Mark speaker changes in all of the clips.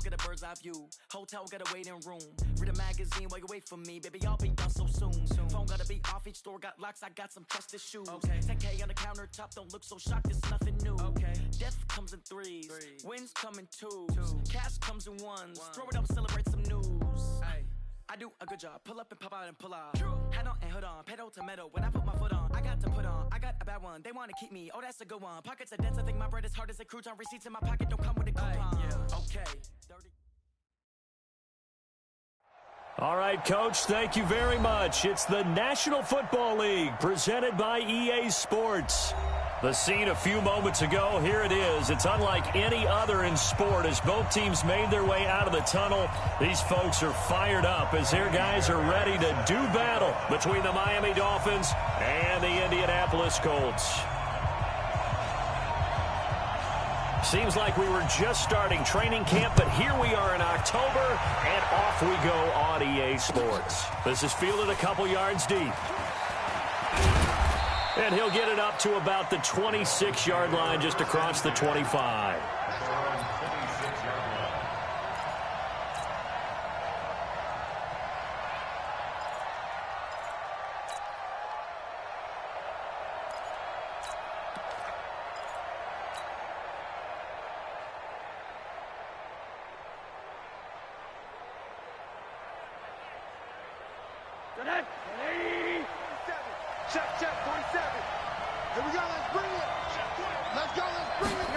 Speaker 1: get a bird's eye view. Hotel got a waiting room. Read a magazine while you wait for me. Baby, I'll be done so soon. Phone gotta be off, each store got locks. I got some trusted shoes. 10K on the countertop, don't look so shocked, it's nothing new. Death comes in threes. Wins come in twos. Cash comes in ones. Throw it up, celebrate some news. I do a good job. Pull up and pop out and pull out. Hat on and hood on. Pedal to metal. When I put my foot on, I got to put on. I got a bad one. They want to keep me. Oh, that's a good one. Pockets are dense. I think my bread is hard as a crouton. Receipts in my pocket don't come with a coupon. Okay.
Speaker 2: All right, Coach, thank you very much. It's the National Football League presented by EA Sports. The scene a few moments ago, here it is. It's unlike any other in sport as both teams made their way out of the tunnel. These folks are fired up as their guys are ready to do battle between the Miami Dolphins and the Indianapolis Colts. Seems like we were just starting training camp, but here we are in October, and off we go on EA Sports. This is fielded a couple yards deep. And he'll get it up to about the 26-yard line just across the 25.
Speaker 3: Check, 47. Here we go, let's bring it. Let's go, let's bring it.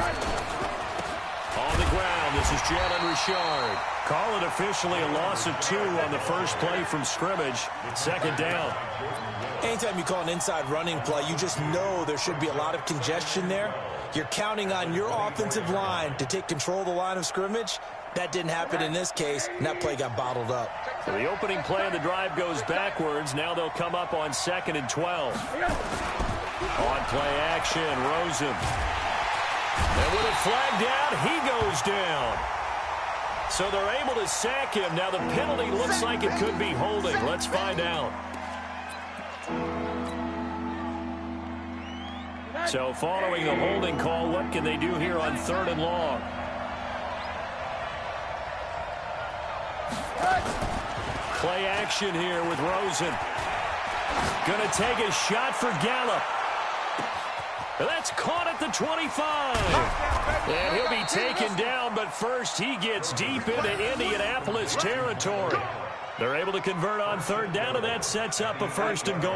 Speaker 2: On the ground, this is Jalen Richard. Call it officially a loss of 2 on the first play from scrimmage. Second down.
Speaker 4: Anytime you call an inside running play, you just know there should be a lot of congestion there. You're counting on your offensive line to take control of the line of scrimmage. That didn't happen in this case, and that play got bottled up.
Speaker 2: So the opening play of the drive goes backwards. Now they'll come up on 2nd and 12. On play action, Rosen. And with it flagged out, he goes down. So they're able to sack him. Now the penalty looks like it could be holding. Let's find out. So following the holding call, what can they do here on 3rd and long? Play action here with Rosen. Gonna take a shot for Gallup. That's caught at the 25. And he'll be taken down, but first he gets deep into Indianapolis territory. They're able to convert on 3rd down, and that sets up a 1st and goal.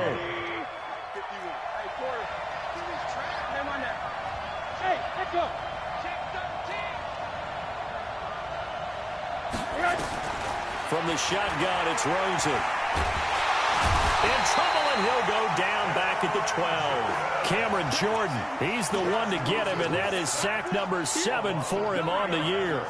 Speaker 3: Hey, let's go.
Speaker 2: From the shotgun, it's Rosen. In trouble, and he'll go down back at the 12. Cameron Jordan, he's the one to get him, and that is sack number 7 for him on the year.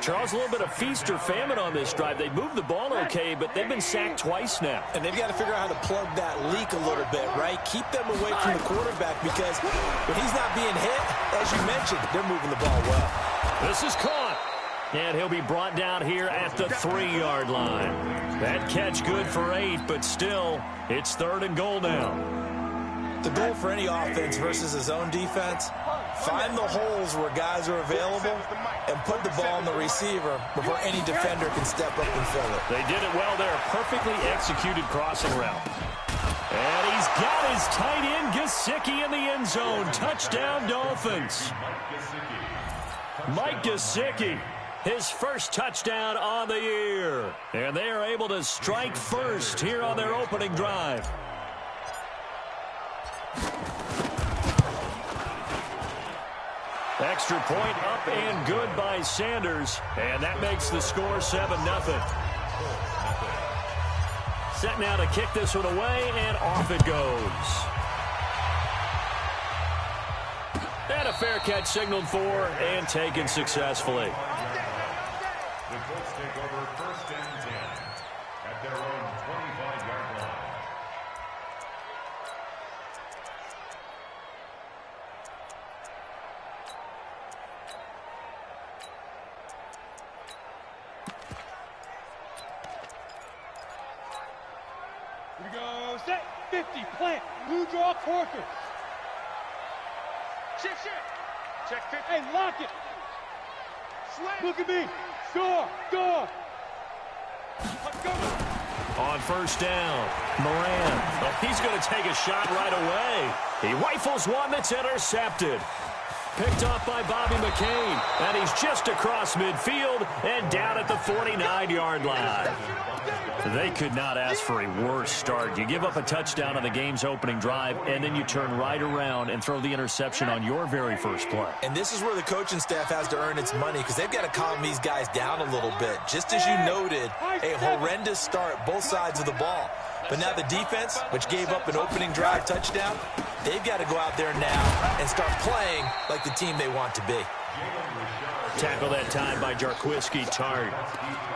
Speaker 2: Charles, a little bit of feast or famine on this drive. They moved the ball okay, but they've been sacked twice now.
Speaker 4: And they've got to figure out how to plug that leak a little bit, right? Keep them away from the quarterback because when he's not being hit, as you mentioned, they're moving the ball well.
Speaker 2: This is caught. And he'll be brought down here at the 3-yard line. That catch good for 8, but still, it's 3rd and goal now.
Speaker 4: The goal for any offense versus his own defense, find the holes where guys are available and put the ball on the receiver before any defender can step up and fill it.
Speaker 2: They did it well there. Perfectly executed crossing route. And he's got his tight end, Gesicki, in the end zone. Touchdown, Dolphins. Mike Gesicki. His first touchdown on the year. And they are able to strike first here on their opening drive. Extra point up and good by Sanders. And that makes the score 7-0. Set now to kick this one away, and off it goes. And a fair catch signaled for and taken successfully.
Speaker 5: The Colts take over 1st and 10 at their own 25-yard line.
Speaker 3: Here we go, set, 50, plant, blue draw, quarter. Shift. Check 50. Hey, lock it. Slam. Look at me. Go.
Speaker 2: On first down, Moran. He's going to take a shot right away. He rifles one that's intercepted. Picked off by Bobby McCain. And he's just across midfield and down at the 49-yard line. They could not ask for a worse start. You give up a touchdown on the game's opening drive, and then you turn right around and throw the interception on your very first play.
Speaker 4: And this is where the coaching staff has to earn its money because they've got to calm these guys down a little bit. Just as you noted, a horrendous start, both sides of the ball. But now the defense, which gave up an opening drive touchdown, they've got to go out there now and start playing like the team they want to be.
Speaker 2: Tackle that time by Jarquiski Tart.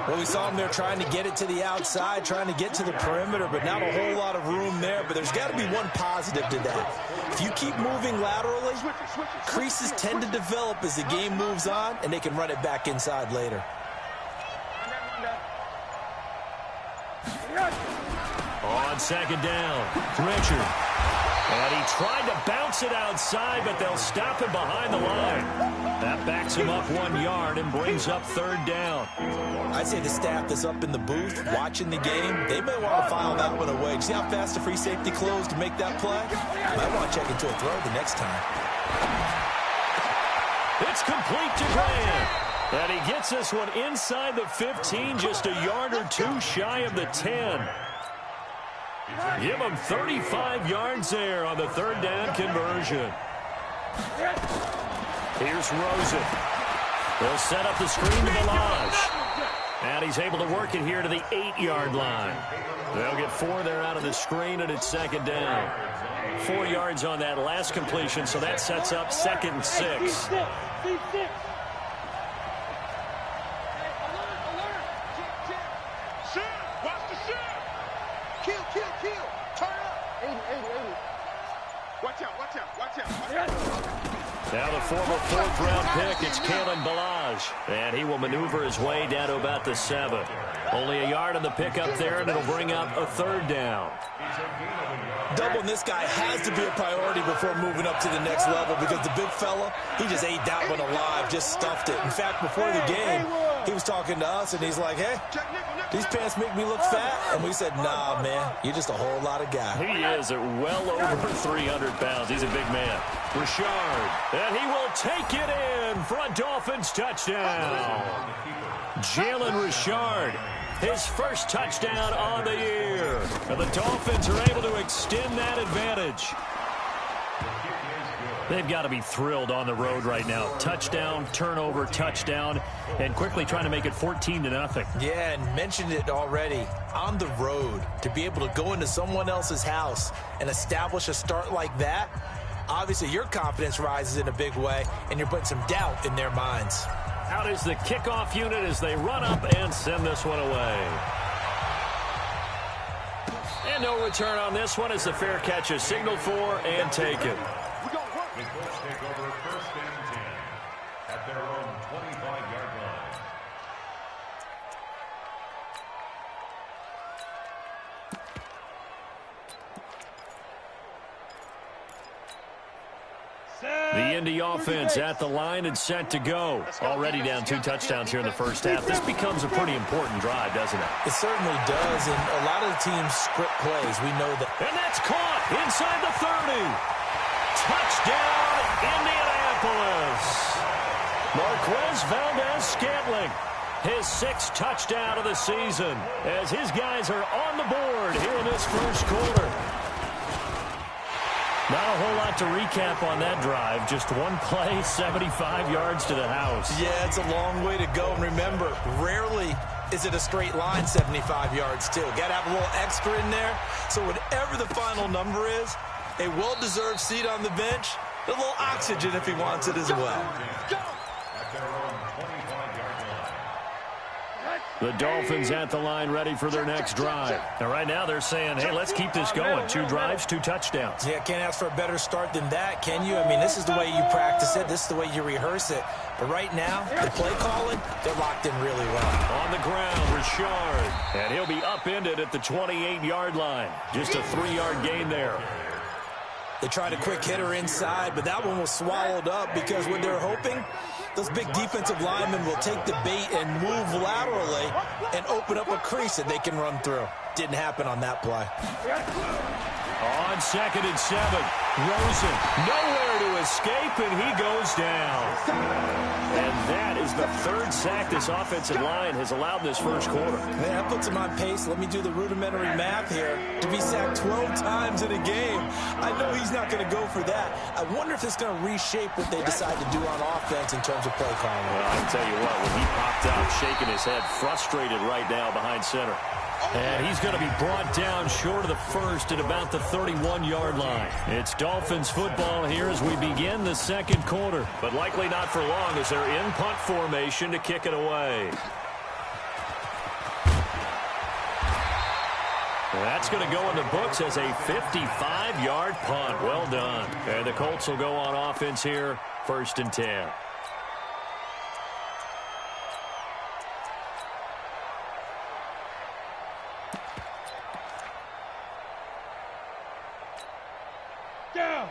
Speaker 4: Well, we saw him there trying to get it to the outside, trying to get to the perimeter, but not a whole lot of room there. But there's got to be one positive to that. If you keep moving laterally, creases tend to develop as the game moves on, and they can run it back inside later.
Speaker 2: On second down, Richard. And he tried to bounce it outside, but they'll stop him behind the line. That backs him up 1 yard and brings up third down.
Speaker 4: I'd say the staff that's up in the booth watching the game, they may want to file that one away. See how fast the free safety closed to make that play? Might want to check into a throw the next time.
Speaker 2: It's complete to Grant. And he gets this one inside the 15, just a yard or two shy of the 10. Give him 35 yards there on the third down conversion. Here's Rosen. They'll set up the screen to Balazs. And he's able to work it here to the 8-yard line. They'll get 4 there out of the screen, and it's second down. 4 yards on that last completion, so that sets up 2nd and 6. Now the former 4th-round pick, it's Kalen Balazs. And he will maneuver his way down to about the 7. Only a yard on the pickup there, and it'll bring up a third down.
Speaker 4: Doubling this guy has to be a priority before moving up to the next level because the big fella, he just ate that one alive, just stuffed it. In fact, before the game, he was talking to us, and he's like, hey, these pants make me look fat. And we said, nah, man, you're just a whole lot of guy.
Speaker 2: He is at well over 300 pounds. He's a big man. Richard, and he will take it in for a Dolphins touchdown. Jalen Richard, his first touchdown on the year. And the Dolphins are able to extend that advantage. They've got to be thrilled on the road right now. Touchdown, turnover, touchdown, and quickly trying to make it 14-0.
Speaker 4: Yeah, and mentioned it already. On the road, to be able to go into someone else's house and establish a start like that, obviously your confidence rises in a big way, and you're putting some doubt in their minds.
Speaker 2: Out is the kickoff unit as they run up and send this one away. And no return on this one as the fair catch is signaled for and taken.
Speaker 5: The Colts take over 1st and 10 at their own 25-yard line.
Speaker 2: The Indy offense at the line and set to go. Already down 2 touchdowns here in the first half. This becomes a pretty important drive, doesn't it?
Speaker 4: It certainly does, and a lot of the teams script plays. We know that.
Speaker 2: And that's caught inside the 30. Touchdown, Indianapolis. Marquez Valdez-Scantling, his 6th touchdown of the season as his guys are on the board here in this first quarter. Not a whole lot to recap on that drive. Just one play, 75 yards to the house.
Speaker 4: Yeah, it's a long way to go. And remember, rarely is it a straight line 75 yards, too. Got to have a little extra in there. So whatever the final number is, a well-deserved seat on the bench, a little oxygen if he wants it as well.
Speaker 2: The Dolphins at the line ready for their next drive. And right now they're saying, hey, let's keep this going. 2 drives, 2 touchdowns.
Speaker 4: Yeah, can't ask for a better start than that, can you? I mean, this is the way you practice it. This is the way you rehearse it. But right now, the play calling, they're locked in really well.
Speaker 2: On the ground, Richard. And he'll be upended at the 28-yard line. Just a 3-yard gain there.
Speaker 4: They tried a quick hitter inside, but that one was swallowed up because what they're hoping those big defensive linemen will take the bait and move laterally and open up a crease that they can run through. Didn't happen on that play.
Speaker 2: On 2nd and 7, Rosen nowhere to escape, and he goes down. And that is the 3rd sack this offensive line has allowed this first quarter.
Speaker 4: Man, that puts him on pace. Let me do the rudimentary math here. To be sacked 12 times in a game, I know he's not going to go for that. I wonder if it's going to reshape what they decide to do on offense in terms of play calling.
Speaker 2: Well, I tell you what, when he popped out, shaking his head, frustrated right now behind center. And he's going to be brought down short of the first at about the 31-yard line. It's Dolphins football here as we begin the second quarter. But likely not for long as they're in punt formation to kick it away. That's going to go in the books as a 55-yard punt. Well done. And the Colts will go on offense here, 1st and 10.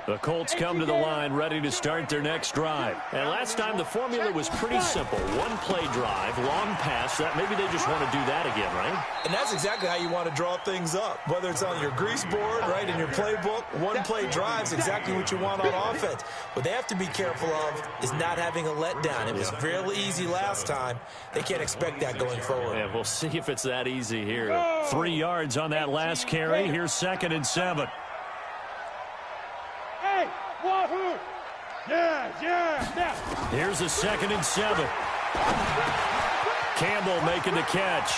Speaker 2: The Colts come to the line ready to start their next drive. And last time the formula was pretty simple. One play drive, long pass. That maybe they just want to do that again, right?
Speaker 4: And that's exactly how you want to draw things up. Whether it's on your grease board, right, in your playbook, one play drive is exactly what you want on offense. What they have to be careful of is not having a letdown. It was real easy last time. They can't expect that going forward.
Speaker 2: Yeah, we'll see if it's that easy here. 3 yards on that last carry. Here's 2nd and 7.
Speaker 3: Wahoo! Yeah.
Speaker 2: Here's a 2nd and 7. Campbell making the catch.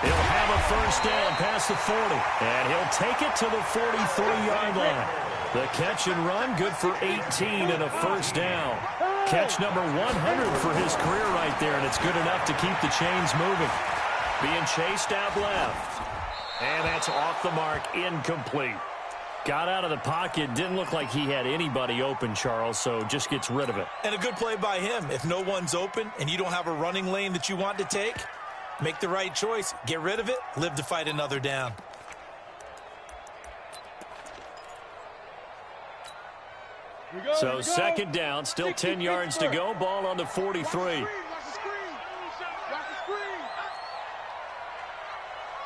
Speaker 2: He'll have a first down past the 40. And he'll take it to the 43-yard line. The catch and run, good for 18 and a first down. Catch number 100 for his career right there, and it's good enough to keep the chains moving. Being chased out left. And that's off the mark, incomplete. Got out of the pocket, didn't look like he had anybody open, Charles, so just gets rid of it.
Speaker 4: And a good play by him. If no one's open and you don't have a running lane that you want to take, make the right choice. Get rid of it, live to fight another down.
Speaker 2: So 2nd down, still 10 yards to go. Ball on the 43.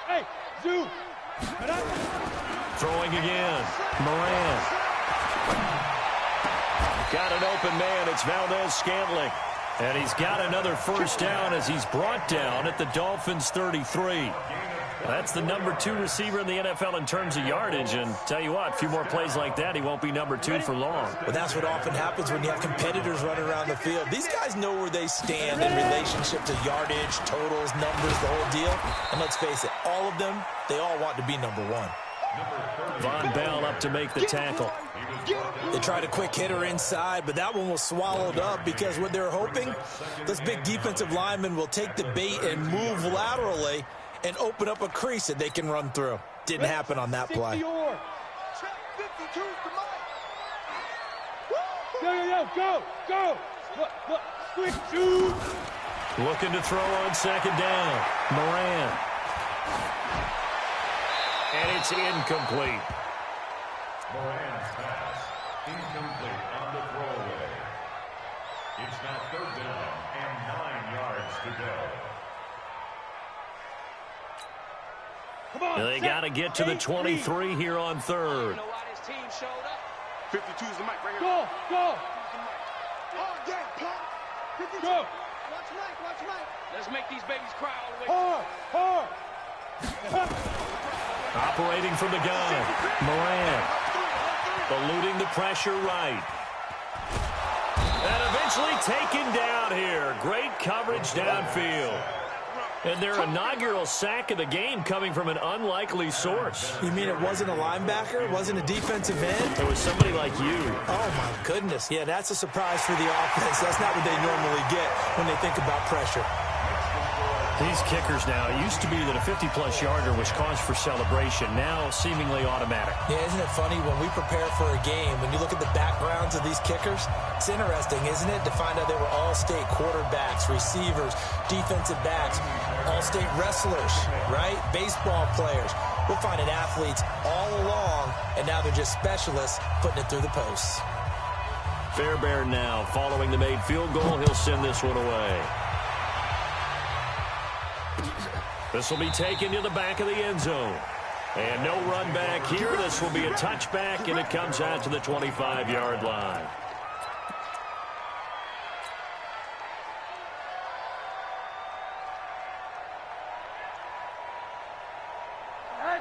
Speaker 3: Hey, Zoo.
Speaker 2: Throwing again. Moran. Got an open man. It's Valdez-Scantling. And he's got another first down as he's brought down at the Dolphins' 33. That's the number 2 receiver in the NFL in terms of yardage. And tell you what, a few more plays like that, he won't be number 2 for long.
Speaker 4: Well, that's what often happens when you have competitors running around the field. These guys know where they stand in relationship to yardage, totals, numbers, the whole deal. And let's face it, all of them, they all want to be number 1.
Speaker 2: Von Bell up to make the tackle.
Speaker 4: They tried a quick hitter inside, but that one was swallowed up because what they're hoping, those big defensive linemen will take the bait and move laterally and open up a crease that they can run through. Didn't happen on that play.
Speaker 3: Go.
Speaker 2: Looking to throw on 2nd down. Moran. And it's incomplete.
Speaker 5: Moran's pass, incomplete on the throwaway. It's now 3rd down and 9 yards to go.
Speaker 3: Come on,
Speaker 2: They got to get to the 23 here on 3rd.
Speaker 3: 52's the mic right here. Go. All day, pump. 52. Go. Watch Mike.
Speaker 6: Let's make these babies cry all the way.
Speaker 3: Hard.
Speaker 2: Operating from the gun. Moran. Eluding the pressure right. And eventually taken down here. Great coverage downfield. And their inaugural sack of the game coming from an unlikely source.
Speaker 4: You mean it wasn't a linebacker? It wasn't a defensive end?
Speaker 2: It was somebody like you.
Speaker 4: Oh, my goodness. Yeah, that's a surprise for the offense. That's not what they normally get when they think about pressure.
Speaker 2: These kickers now, it used to be that a 50-plus yarder was cause for celebration. Now, seemingly automatic.
Speaker 4: Yeah, isn't it funny when we prepare for a game, when you look at the backgrounds of these kickers, it's interesting, isn't it, to find out they were all-state quarterbacks, receivers, defensive backs, all-state wrestlers, right? Baseball players. We're finding athletes all along, and now they're just specialists putting it through the posts.
Speaker 2: Fairbairn now following the made field goal. He'll send this one away. This will be taken to the back of the end zone. And no run back here. This will be a touchback, and it comes out to the 25-yard line.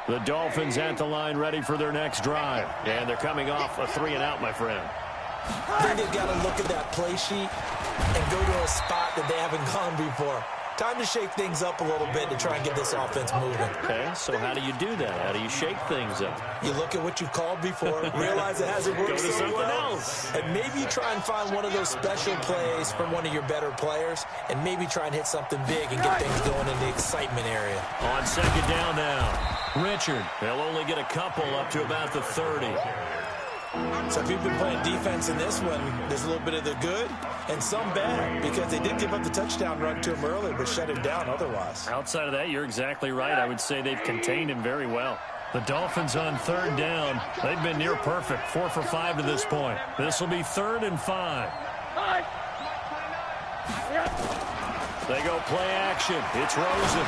Speaker 2: The Dolphins at the line ready for their next drive. And they're coming off a 3-and-out, my friend.
Speaker 4: I think they've got to look at that play sheet and go to a spot that they haven't gone before. Time to shake things up a little bit to try and get this offense moving.
Speaker 2: Okay, so how do you do that? How do you shake things up?
Speaker 4: You look at what you've called before, realize it hasn't worked
Speaker 2: Go to
Speaker 4: so
Speaker 2: something
Speaker 4: well,
Speaker 2: else.
Speaker 4: and maybe you try and find one of those special plays from one of your better players, and maybe try and hit something big and get things going in the excitement area.
Speaker 2: On second down now, Richard. They'll only get a couple up to about the 30.
Speaker 4: So if you've been playing defense in this one, there's a little bit of the good and some bad, because they did give up the touchdown run to him earlier, but shut him down otherwise.
Speaker 2: Outside of that, you're exactly right. I would say they've contained him very well. The Dolphins on third down. They've been near perfect, 4 for 5 to this point. This will be 3rd and 5. They go play action. It's Rosen.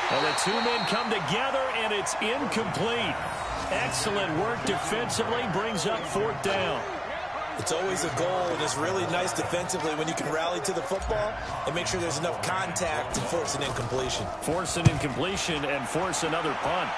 Speaker 2: And the two men come together, and it's incomplete. Excellent work defensively, brings up 4th down.
Speaker 4: It's always a goal, and it's really nice defensively when you can rally to the football and make sure there's enough contact to force an incompletion.
Speaker 2: Force an incompletion and force another punt.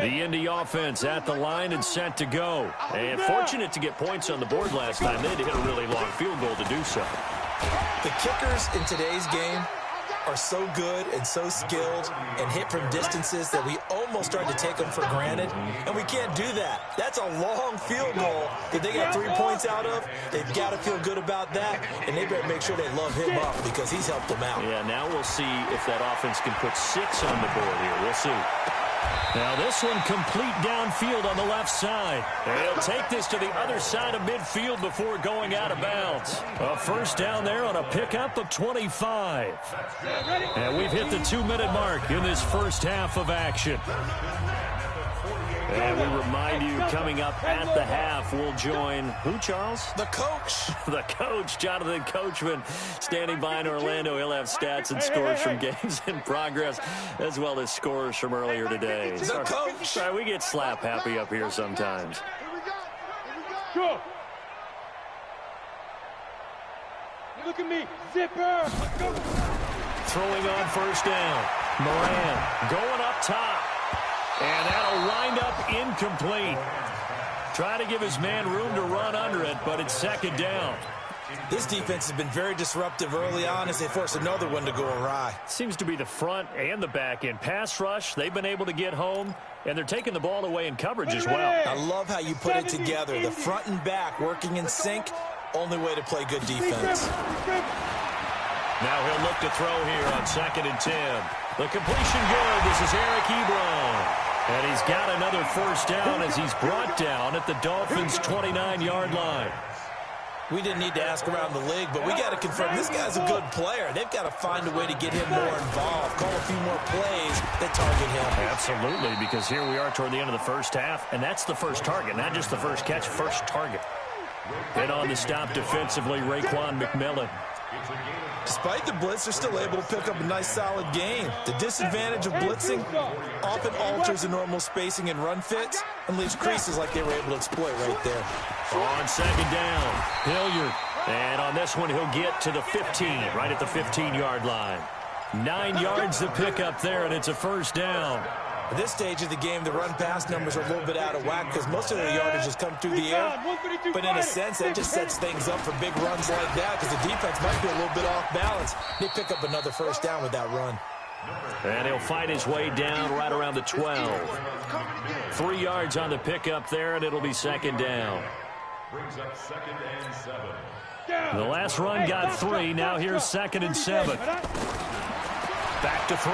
Speaker 2: The Indy offense at the line and set to go. And fortunate to get points on the board last time. They had to hit a really long field goal to do so.
Speaker 4: The kickers in today's game are so good and so skilled and hit from distances that we almost start to take them for granted, and we can't do that. That's a long field goal that they got 3 points out of. They've got to feel good about that, and they better make sure they love him up because he's helped them out.
Speaker 2: Yeah, now we'll see if that offense can put 6 on the board here. We'll see. Now this one complete downfield on the left side. They'll take this to the other side of midfield before going out of bounds. A first down there on a pickup of 25. And we've hit the 2-minute mark in this first half of action. And we remind you, coming up at the half, we'll join who, Charles?
Speaker 4: The coach.
Speaker 2: The coach, Jonathan Coachman, standing by in Orlando. He'll have stats and scores from games in progress, as well as scores from earlier today.
Speaker 4: The coach.
Speaker 2: Sorry, we get slap happy up here sometimes.
Speaker 6: Go. Look at me. Zipper. Go.
Speaker 2: Throwing on first down. Moran going up top. And that'll wind up incomplete. Try to give his man room to run under it, but it's second down.
Speaker 4: This defense has been very disruptive early on as they force another one to go awry.
Speaker 2: Seems to be the front and the back end. Pass rush, they've been able to get home, and they're taking the ball away in coverage as well.
Speaker 4: I love how you put it together. The front and back working in sync, only way to play good defense.
Speaker 2: Now he'll look to throw here on 2nd and 10. The completion good. This is Eric Ebron. And he's got another first down as he's brought down at the Dolphins' 29-yard line.
Speaker 4: We didn't need to ask around the league, but we got to confirm this guy's a good player. They've got to find a way to get him more involved, call a few more plays that target him.
Speaker 2: Absolutely, because here we are toward the end of the first half, and that's the first target, not just the first catch, first target. And on the stop defensively, Raekwon McMillan.
Speaker 4: Despite the blitz, they're still able to pick up a nice, solid game. The disadvantage of blitzing often alters the normal spacing and run fits and leaves creases like they were able to exploit right there.
Speaker 2: On second down, Hilliard. And on this one, he'll get to the 15, right at the 15-yard line. 9 yards to pick up there, and it's a first down.
Speaker 4: At this stage of the game, the run-pass numbers are a little bit out of whack because most of their yardage has come through the air. But in a sense, that just sets things up for big runs like that because the defense might be a little bit off balance. They pick up another first down with that run.
Speaker 2: And he'll fight his way down right around the 12. 3 yards on the pickup there, and it'll be second down.
Speaker 5: Brings up 2nd and 7.
Speaker 2: The last run got 3. Now here's 2nd and 7. Back to throw.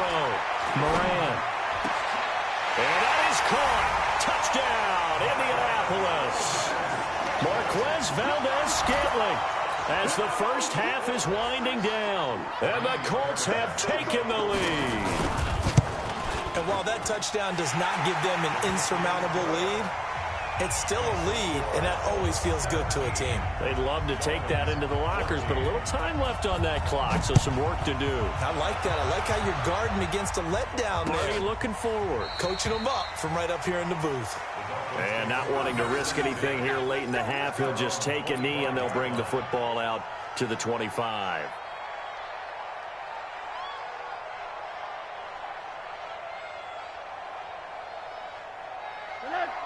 Speaker 2: Moran. And that is caught. Touchdown, Indianapolis. Marquez Valdez-Scantling as the first half is winding down. And the Colts have taken the lead.
Speaker 4: And while that touchdown does not give them an insurmountable lead, it's still a lead, and that always feels good to a team.
Speaker 2: They'd love to take that into the lockers, but a little time left on that clock, so some work to do.
Speaker 4: I like that. I like how you're guarding against a letdown there.
Speaker 2: Already looking forward.
Speaker 4: Coaching them up from right up here in the booth.
Speaker 2: And not wanting to risk anything here late in the half, he'll just take a knee, and they'll bring the football out to the 25.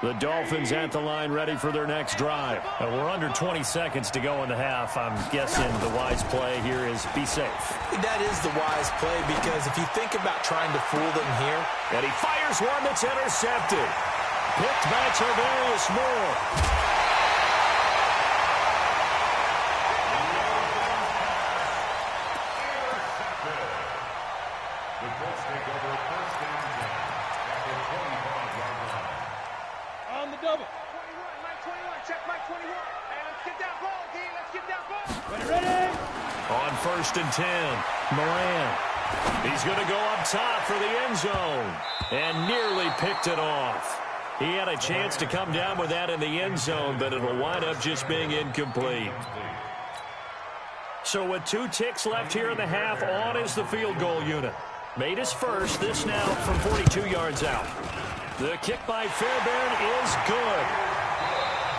Speaker 2: The Dolphins at the line ready for their next drive. We're under 20 seconds to go in the half. I'm guessing the wise play here is be safe.
Speaker 4: That is the wise play because if you think about trying to fool them here.
Speaker 2: And he fires one that's intercepted. Picked by Tarvarius Moore.
Speaker 5: The Colts take over 1st and 10 at the 25-yard line.
Speaker 6: On the double.
Speaker 3: 21, Mike 21, check Mike 21. Hey, let's get that ball, D. Let's get that ball.
Speaker 6: Ready?
Speaker 2: On 1st and 10, Moran. He's going to go up top for the end zone. And nearly picked it off. He had a chance to come down with that in the end zone, but it'll wind up just being incomplete. So with 2 ticks left here in the half, on is the field goal unit. Made his first, this now from 42 yards out. The kick by Fairbairn is good.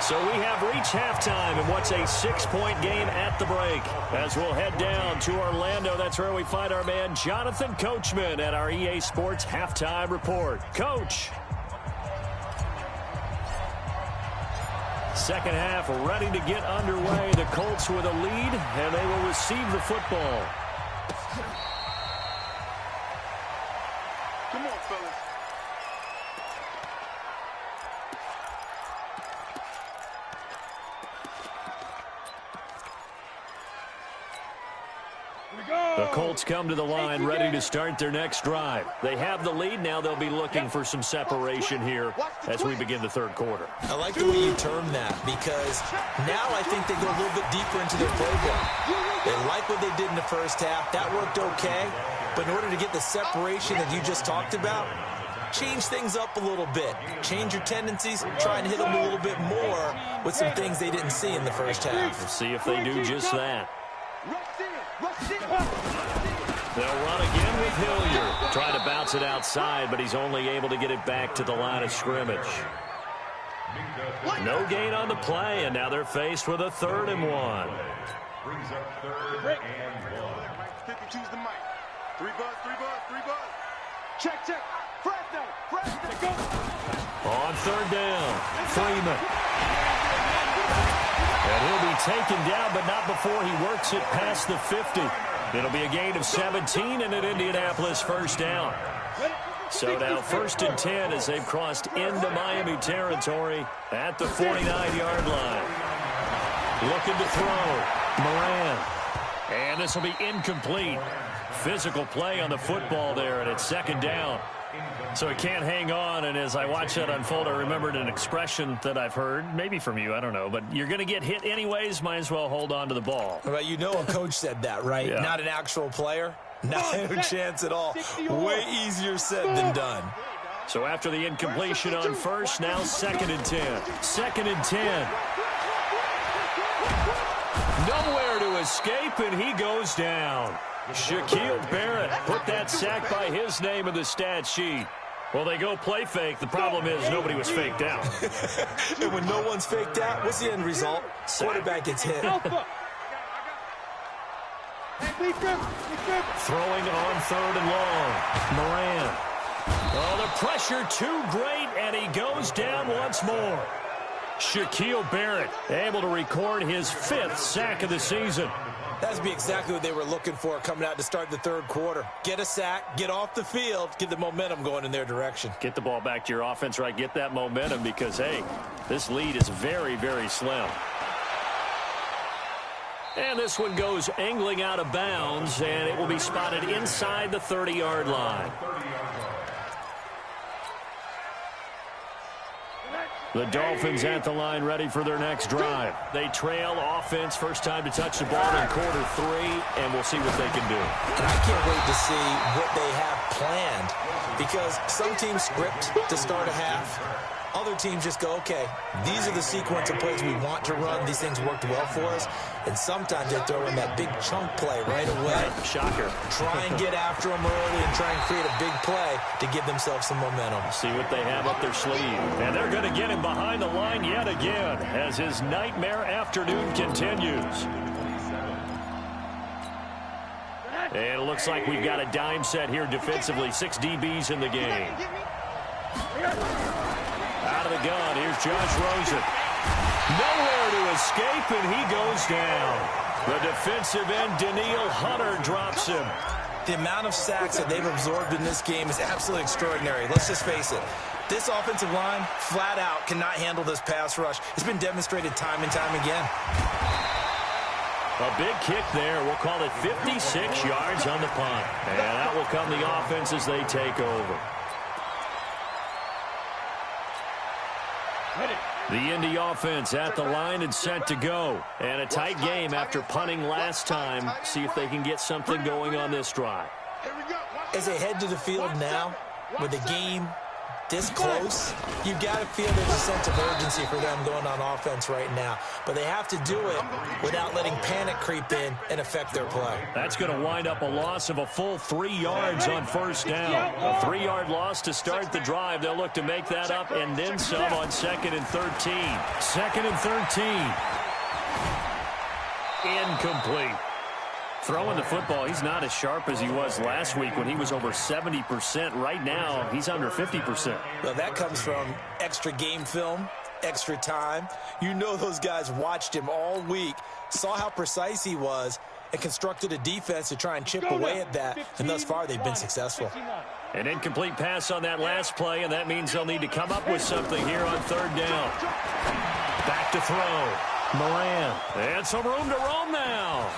Speaker 2: So we have reached halftime in what's a 6-point game at the break. As we'll head down to Orlando, that's where we find our man Jonathan Coachman at our EA Sports Halftime Report. Coach. Second half ready to get underway. The Colts with a lead, and they will receive the football.
Speaker 3: Come on, fellas.
Speaker 2: The Colts come to the line ready to start their next drive. They have the lead. Now they'll be looking for some separation here as we begin the third quarter.
Speaker 4: I like the way you term that because now I think they go a little bit deeper into their playbook. They like what they did in the first half. That worked okay. But in order to get the separation that you just talked about, change things up a little bit. Change your tendencies. Try and hit them a little bit more with some things they didn't see in the first half.
Speaker 2: We'll see if they do just that. They'll run again with Hilliard. Trying to bounce it outside, but he's only able to get it back to the line of scrimmage. No gain on the play, and now they're faced with a 3rd and 1.
Speaker 5: Brings up 3rd and 1.
Speaker 3: 52's the mic. 3 buzz, 3 buzz, 3 buzz. Check, check. Fresno, Fresno.
Speaker 2: On 3rd down, Freeman. And he'll be taken down, but not before he works it past the 50. It'll be a gain of 17 and an Indianapolis first down. So now 1st and 10 as they've crossed into Miami territory at the 49-yard line. Looking to throw. Moran. And this will be incomplete. Physical play on the football there, and it's 2nd down. So he can't hang on, and as I watch that unfold, I remembered an expression that I've heard, maybe from you, I don't know, but you're going to get hit anyways, might as well hold on to the ball.
Speaker 4: Well, you know a coach said that, right?
Speaker 2: Yeah.
Speaker 4: Not an actual player. Not a chance at all. Way easier said than done.
Speaker 2: So after the incompletion on 1st, now 2nd and 10. 2nd and 10. Nowhere to escape, and he goes down. Shaquille Barrett put that sack by his name in the stat sheet. Well, they go play fake. The problem is nobody was faked out.
Speaker 4: And when no one's faked out, what's the end result? Quarterback gets hit.
Speaker 2: Throwing on 3rd and long. Moran. Oh, the pressure too great, and he goes down once more. Shaquille Barrett able to record his 5th sack of the season.
Speaker 4: That's be exactly what they were looking for coming out to start the 3rd quarter. Get a sack, get off the field, get the momentum going in their direction.
Speaker 2: Get the ball back to your offense, right? Get that momentum because, hey, this lead is very, very slim. And this one goes angling out of bounds, and it will be spotted inside the 30-yard line. The Dolphins at the line ready for their next drive. They trail offense, first time to touch the ball in quarter 3, and we'll see what they can do.
Speaker 4: And I can't wait to see what they have planned, because some teams script to start a half. Other teams just go, okay, these are the sequence of plays we want to run. These things worked well for us. And sometimes they throw in that big chunk play right away.
Speaker 2: Shocker.
Speaker 4: Try and get after them early and try and create a big play to give themselves some momentum.
Speaker 2: See what they have up their sleeve. And they're going to get him behind the line yet again as his nightmare afternoon continues. And it looks like we've got a dime set here defensively. 6 DBs in the game. Out of the gun, here's Josh Rosen. Nowhere to escape, and he goes down. The defensive end, Danielle Hunter, drops him.
Speaker 4: The amount of sacks that they've absorbed in this game is absolutely extraordinary. Let's just face it. This offensive line, flat out, cannot handle this pass rush. It's been demonstrated time and time again.
Speaker 2: A big kick there. We'll call it 56 yards on the punt. And out will come the offense as they take over. The Indy offense at the line and set to go. And a tight game after punting last time. See if they can get something going on this drive.
Speaker 4: As they head to the field now, with the game this close, you've got to feel there's a sense of urgency for them going on offense right now. But they have to do it without letting panic creep in and affect their play.
Speaker 2: That's going to wind up a loss of a full 3 yards on first down. A 3-yard loss to start the drive. They'll look to make that up and then some on 2nd and 13. 2nd and 13. Incomplete. Throwing the football, he's not as sharp as he was last week when he was over 70%. Right now, he's under 50%.
Speaker 4: Well, that comes from extra game film, extra time. You know those guys watched him all week, saw how precise he was, and constructed a defense to try and chip away at that. And thus far, they've been successful.
Speaker 2: An incomplete pass on that last play, and that means they'll need to come up with something here on 3rd down. Back to throw. Moran. And some room to roam now.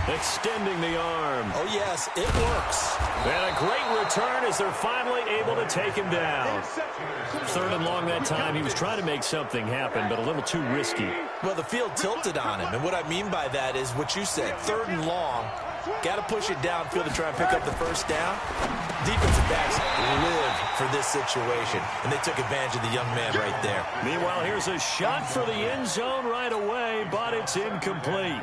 Speaker 2: Extending the arm.
Speaker 4: Oh, yes, it works.
Speaker 2: And a great return as they're finally able to take him down. 3rd and long that time. He was trying to make something happen, but a little too risky.
Speaker 4: Well, the field tilted on him, and what I mean by that is what you said, 3rd and long. Got to push it downfield to try and pick up the first down. Defensive backs live for this situation, and they took advantage of the young man right there.
Speaker 2: Meanwhile, here's a shot for the end zone right away, but it's incomplete.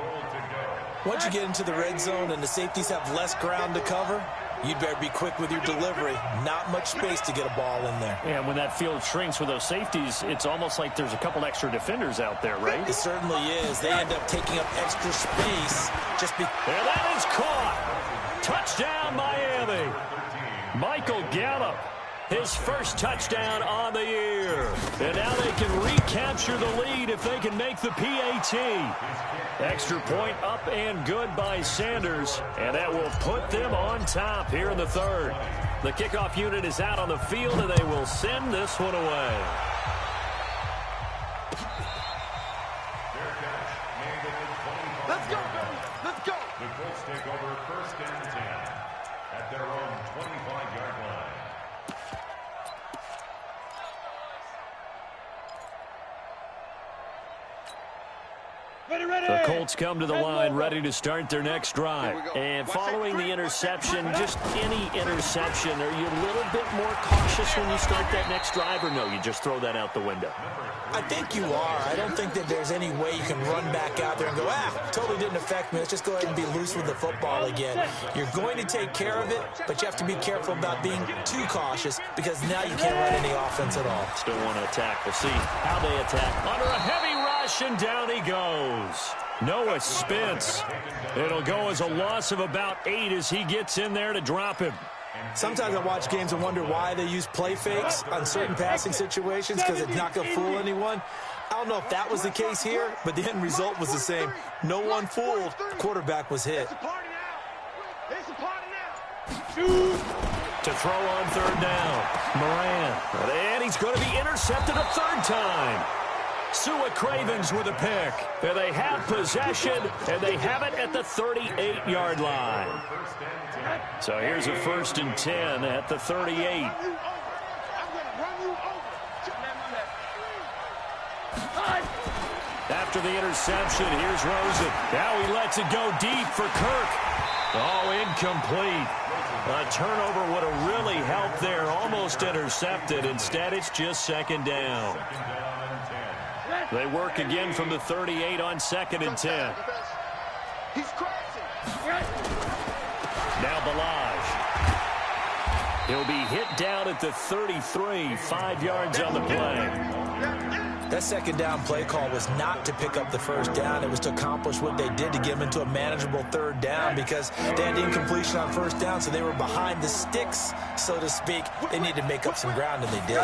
Speaker 4: Once you get into the red zone and the safeties have less ground to cover, you'd better be quick with your delivery. Not much space to get a ball in there.
Speaker 2: And when that field shrinks with those safeties, it's almost like there's a couple extra defenders out there, right?
Speaker 4: It certainly is. They end up taking up extra space just because.
Speaker 2: And that is caught. Touchdown, Miami. Michael Gallup, his first touchdown on the year. And now they can recapture the lead if they can make the PAT. Extra point up and good by Sanders. And that will put them on top here in the 3rd. The kickoff unit is out on the field, and they will send this one away.
Speaker 3: Let's go, baby. Let's go.
Speaker 5: The Colts take over 1st and 10 at their own 25-yard line.
Speaker 2: The Colts come to the line ready to start their next drive. And following the interception, just any interception, are you a little bit more cautious when you start that next drive, or no, you just throw that out the window?
Speaker 4: I think you are. I don't think that there's any way you can run back out there and go, totally didn't affect me. Let's just go ahead and be loose with the football again. You're going to take care of it, but you have to be careful about being too cautious because now you can't run any offense at all.
Speaker 2: Still want to attack. We'll see how they attack. Under a heavy rush, and down he goes. Noah Spence. It'll go as a loss of about 8 as he gets in there to drop him.
Speaker 4: Sometimes I watch games and wonder why they use play fakes on certain passing situations because it's not going to fool anyone. I don't know if that was the case here, but the end result was the same. No one fooled. The quarterback was hit.
Speaker 2: To throw on 3rd down. Moran. And he's going to be intercepted a 3rd time. Sua Cravens with a pick. And they have possession, and they have it at the 38-yard line. So here's a 1st and 10 at the 38. After the interception, here's Rosen. Now he lets it go deep for Kirk. Oh, incomplete. A turnover would have really helped there. Almost intercepted. Instead, it's just 2nd down. They work again from the 38 on 2nd and 10.
Speaker 3: He's crashing.
Speaker 2: Now Balaj. He'll be hit down at the 33, 5 yards on the play.
Speaker 4: That 2nd down play call was not to pick up the 1st down. It was to accomplish what they did to get them into a manageable 3rd down because they had incompletion on 1st down, so they were behind the sticks, so to speak. They needed to make up some ground, and they did.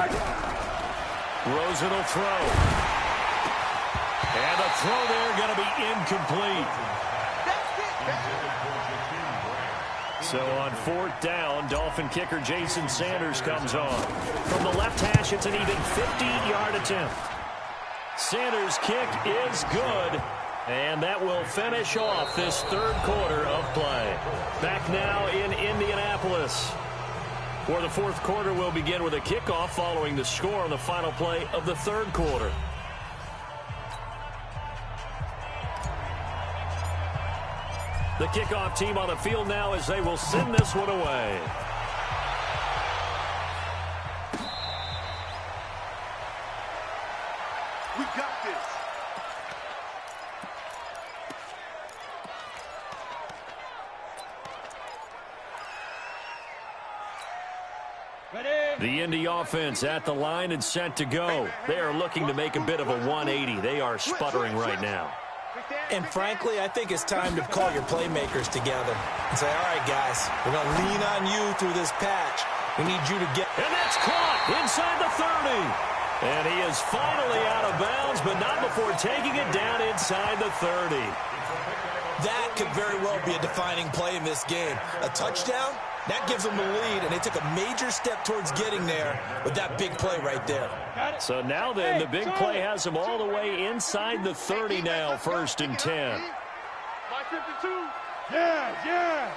Speaker 2: Rosen will throw. And the throw there going to be incomplete. So on 4th down, Dolphin kicker Jason Sanders comes on. From the left hash, it's an even 50-yard attempt. Sanders' kick is good, and that will finish off this 3rd quarter of play. Back now in Indianapolis, where the 4th quarter will begin with a kickoff following the score on the final play of the 3rd quarter. The kickoff team on the field now as they will send this one away.
Speaker 3: We got this.
Speaker 2: The Indy offense at the line and set to go. They are looking to make a bit of a 180. They are sputtering right now.
Speaker 4: And frankly, I think it's time to call your playmakers together and say, all right, guys, we're going to lean on you through this patch. We need you to get...
Speaker 2: And that's caught inside the 30. And he is finally out of bounds, but not before taking it down inside the 30.
Speaker 4: That could very well be a defining play in this game. A touchdown, that gives them the lead, and they took a major step towards getting there with that big play right there.
Speaker 2: So now then, the big play has them all the way inside the 30 now, 1st and 10.
Speaker 6: My 52. Yeah.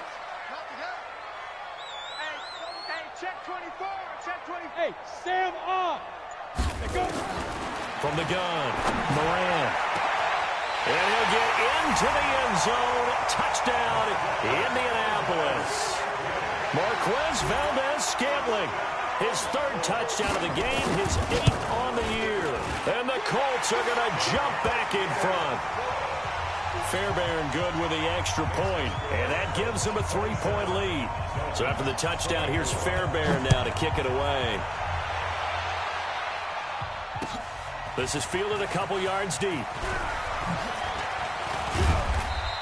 Speaker 3: Hey, check 24. Check 24.
Speaker 6: Hey, Sam off. Go.
Speaker 2: From the gun, Moran. And he'll get into the end zone. Touchdown, Indianapolis. Marquez Valdez-Scantling, his 3rd touchdown of the game, his 8th on the year. And the Colts are going to jump back in front. Fairbairn good with the extra point, and that gives them a 3-point lead. So after the touchdown, here's Fairbairn now to kick it away. This is fielded a couple yards deep.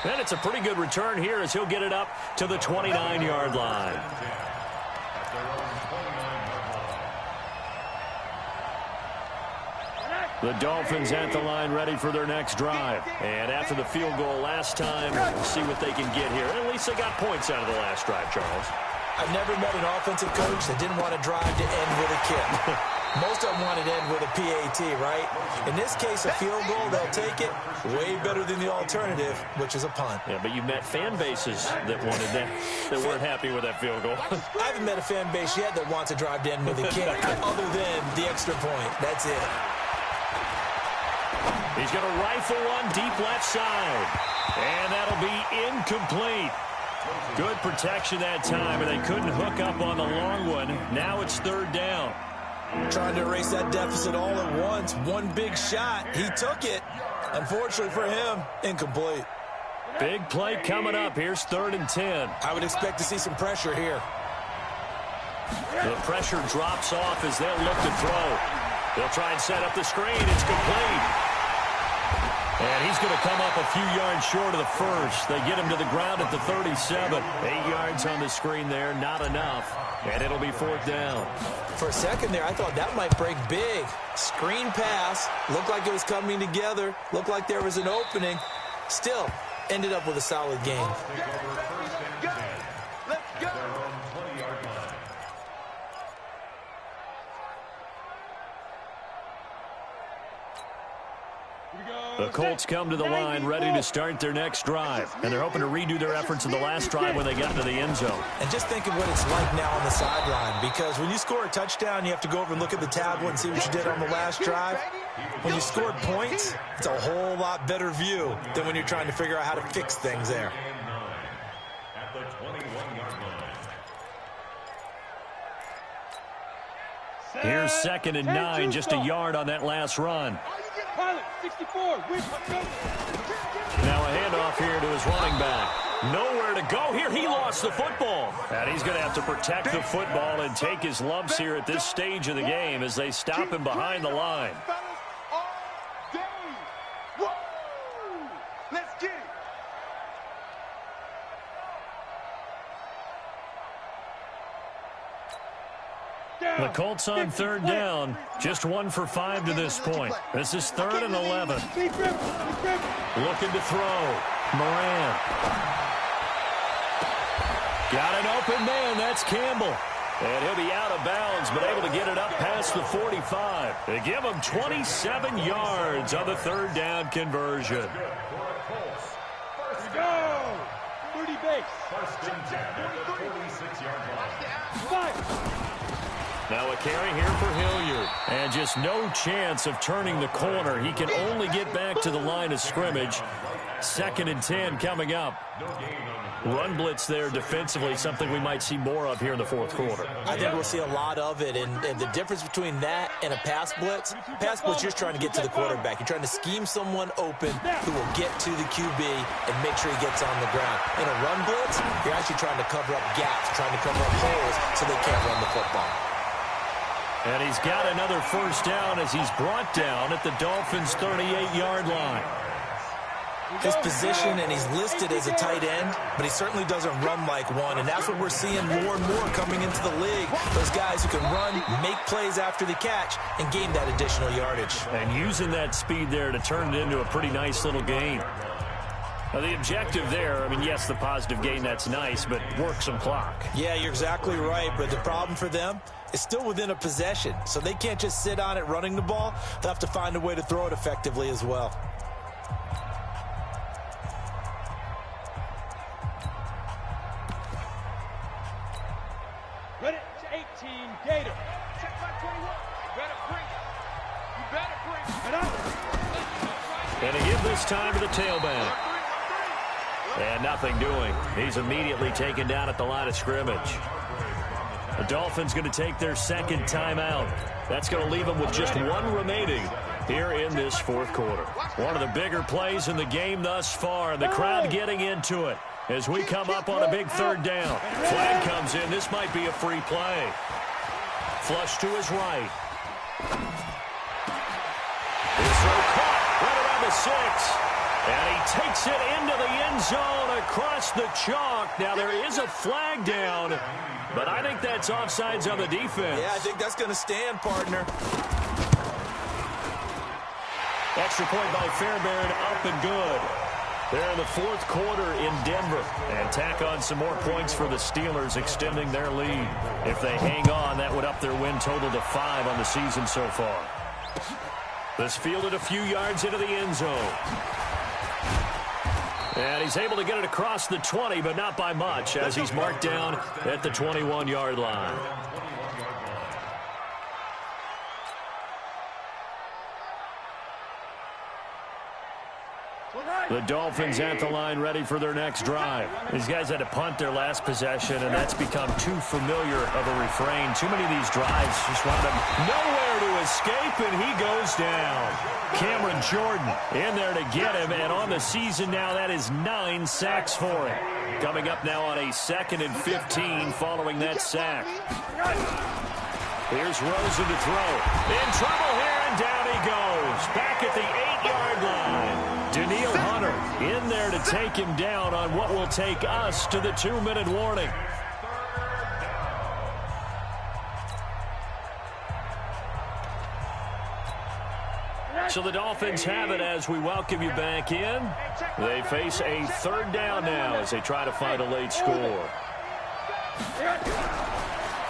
Speaker 2: And it's a pretty good return here as he'll get it up to the 29-yard line. The Dolphins at the line ready for their next drive. And after the field goal last time, we'll see what they can get here. At least they got points out of the last drive, Charles.
Speaker 4: I've never met an offensive coach that didn't want to drive to end with a kick. Most of them wanted to end with a PAT, right? In this case, a field goal, they'll take it. Way better than the alternative, which is a punt.
Speaker 2: Yeah, but you met fan bases that wanted that, that weren't happy with that field goal.
Speaker 4: I haven't met a fan base yet that wants to drive to end with a kick, other than the extra point. That's it.
Speaker 2: He's going to rifle one deep left side. And that'll be incomplete. Good protection that time, and they couldn't hook up on the long one. Now it's 3rd down.
Speaker 4: Trying to erase that deficit all at once. One big shot. He took it. Unfortunately for him, incomplete.
Speaker 2: Big play coming up. Here's 3rd and 10.
Speaker 4: I would expect to see some pressure here.
Speaker 2: The pressure drops off as they'll look to throw. They'll try and set up the screen. It's complete. And he's going to come up a few yards short of the first. They get him to the ground at the 37. 8 yards on the screen there, not enough. And it'll be 4th down.
Speaker 4: For a second there, I thought that might break big. Screen pass. Looked like it was coming together. Looked like there was an opening. Still, ended up with a solid game.
Speaker 3: Let's go.
Speaker 2: The Colts come to the line ready to start their next drive, and they're hoping to redo their efforts in the last drive when they got to the end zone.
Speaker 4: And just think of what it's like now on the sideline, because when you score a touchdown, you have to go over and look at the tablet and see what you did on the last drive. When you scored points, it's a whole lot better view than when you're trying to figure out how to fix things there.
Speaker 5: At the 21-yard line.
Speaker 2: Here's 2nd and 9, just a yard on that last run.
Speaker 6: Pilot, 64.
Speaker 2: Now a handoff here to his running back. Nowhere to go here. He lost the football. And he's going to have to protect the football and take his lumps here at this stage of the game as they stop him behind the line.
Speaker 3: Let's get it.
Speaker 2: The Colts on 3rd down. Just 1 for 5 to this point. This is 3rd and 11. Looking to throw. Moran. Got an open man. That's Campbell. And he'll be out of bounds, but able to get it up past the 45. They give him 27 yards on the 3rd down conversion.
Speaker 6: Go! 30 base.
Speaker 5: First and 10 at the 46-yard line.
Speaker 6: 5.
Speaker 2: Now a carry here for Hilliard. And just no chance of turning the corner. He can only get back to the line of scrimmage. 2nd and 10 coming up. Run blitz there defensively, something we might see more of here in the 4th quarter.
Speaker 4: I think we'll see a lot of it, and the difference between that and a pass blitz, you're just trying to get to the quarterback. You're trying to scheme someone open who will get to the QB and make sure he gets on the ground. In a run blitz, you're actually trying to cover up gaps, trying to cover up holes so they can't run the football.
Speaker 2: And he's got another 1st down as he's brought down at the Dolphins' 38-yard line.
Speaker 4: His position, and he's listed as a tight end, but he certainly doesn't run like one, and that's what we're seeing more and more coming into the league. Those guys who can run, make plays after the catch, and gain that additional yardage.
Speaker 2: And using that speed there to turn it into a pretty nice little gain. Now, the objective there, I mean, yes, the positive gain, that's nice, but work some clock.
Speaker 4: Yeah, you're exactly right, but the problem for them is still within a possession, so they can't just sit on it running the ball. They'll have to find a way to throw it effectively as well.
Speaker 6: Ready to 18, Gator.
Speaker 3: Check my 21. You better bring it. You better bring it.
Speaker 6: Get up.
Speaker 2: And to give this time to the tailback. And nothing doing. He's immediately taken down at the line of scrimmage. The Dolphins going to take their 2nd timeout. That's going to leave them with just 1 remaining here in this 4th quarter. One of the bigger plays in the game thus far. The crowd getting into it as we come up on a big 3rd down. Flag comes in. This might be a free play. Flush to his right. His throw caught right around the 6. And he takes it into the end zone across the chalk. Now, there is a flag down, but I think that's offsides on the defense.
Speaker 4: Yeah, I think that's going to stand, partner.
Speaker 2: Extra point by Fairbairn, up and good. They're in the 4th quarter in Denver. And tack on some more points for the Steelers, extending their lead. If they hang on, that would up their win total to 5 on the season so far. This fielded a few yards into the end zone. And he's able to get it across the 20, but not by much, as he's marked down at the 21-yard line. The Dolphins at the line ready for their next drive. These guys had to punt their last possession, and that's become too familiar of a refrain. Too many of these drives just want him nowhere to escape, and he goes down. Cameron Jordan in there to get him, and on the season now, that is 9 sacks for him. Coming up now on a 2nd and 15 following that sack. Here's Rosen to throw. In trouble here, and down he goes. Back at the 8-yard line. Daniil Hunter in there to take him down on what will take us to the 2-minute warning. So the Dolphins have it as we welcome you back in. They face a 3rd down now as they try to find a late score.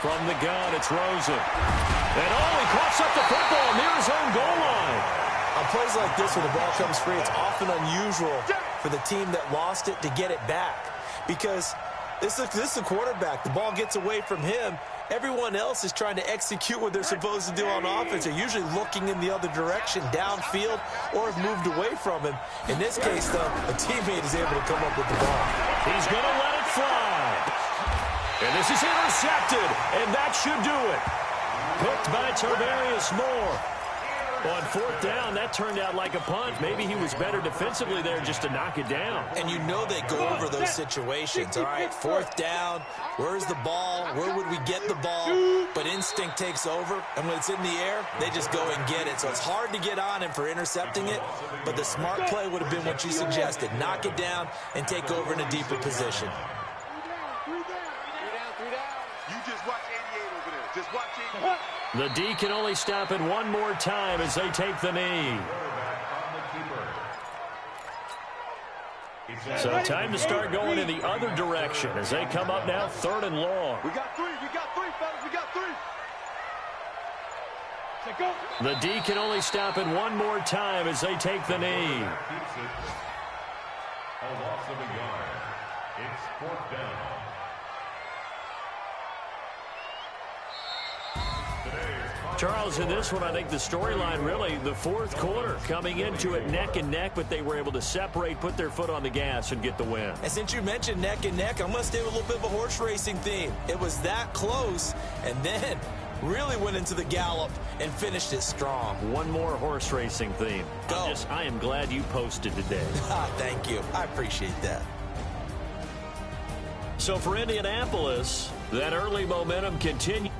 Speaker 2: From the gun, it's Rosen. And he coughs up the football near his own goal line.
Speaker 4: On plays like this where the ball comes free, it's often unusual for the team that lost it to get it back. Because this is a quarterback. The ball gets away from him. Everyone else is trying to execute what they're supposed to do on offense. They're usually looking in the other direction, downfield, or have moved away from him. In this case, though, a teammate is able to come up with the ball.
Speaker 2: He's going to let it fly. And this is intercepted, and that should do it. Hooked by Tarvarius Moore. On fourth down, that turned out like a punt. Maybe he was better defensively there just to knock it down.
Speaker 4: And you know they go over those situations. All right, fourth down, where's the ball? Where would we get the ball? But instinct takes over, and when it's in the air, they just go and get it. So it's hard to get on him for intercepting it, but the smart play would have been what you suggested. Knock it down and take over in a deeper position.
Speaker 3: You just watch 88 over there. Just watch 88.
Speaker 2: The D can only stop it one more time as they take the knee. So time to start going in the other direction as they come up now 3rd and long.
Speaker 3: We got three, fellas, we got three.
Speaker 6: Go.
Speaker 2: The D can only stop it one more time as they take the knee.
Speaker 5: A loss of a yard. It's 4th down.
Speaker 2: Charles, in this one, I think the storyline really, the fourth quarter, coming into it neck and neck, but they were able to separate, put their foot on the gas, and get the win.
Speaker 4: And since you mentioned neck and neck, I'm going to stay with a little bit of a horse racing theme. It was that close, and then really went into the gallop and finished it strong.
Speaker 2: One more horse racing theme.
Speaker 4: Go.
Speaker 2: I am glad you posted today.
Speaker 4: Thank you. I appreciate that.
Speaker 2: So for Indianapolis, that early momentum continues.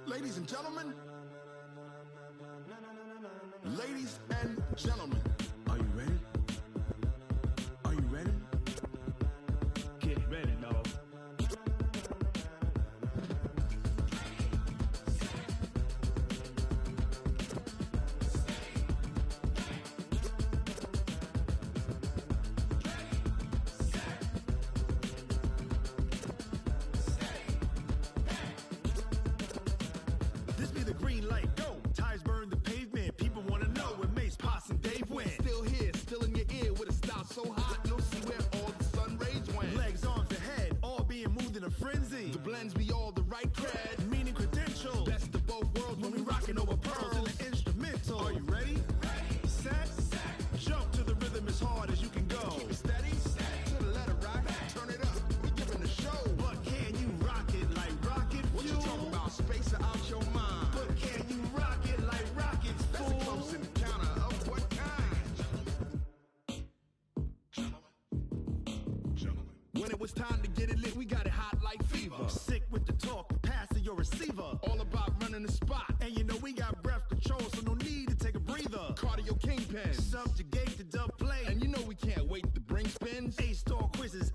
Speaker 3: Ladies and gentlemen, are you ready? Are you ready?
Speaker 6: Get ready, dog.
Speaker 3: This be the green light, go. Tires burn the pavement. People want to know where Mace, Potts, and Dave went. Still here, still in your ear with a style so hot, you'll see where all the sun rays went. Legs, arms, and head, all being moved in a frenzy. The blends be all the right cred, meaning credentials. Best of both worlds when we rockin' over pearls in the instrumental. Are you ready? it's time to get it lit. We got it hot like fever. Sick with the talk, the pass of your receiver. All about running the spot. And you know we got breath control, so no need to take a breather. Cardio kingpin, subjugate the dub play. And you know we can't wait to bring spins. A-star quizzes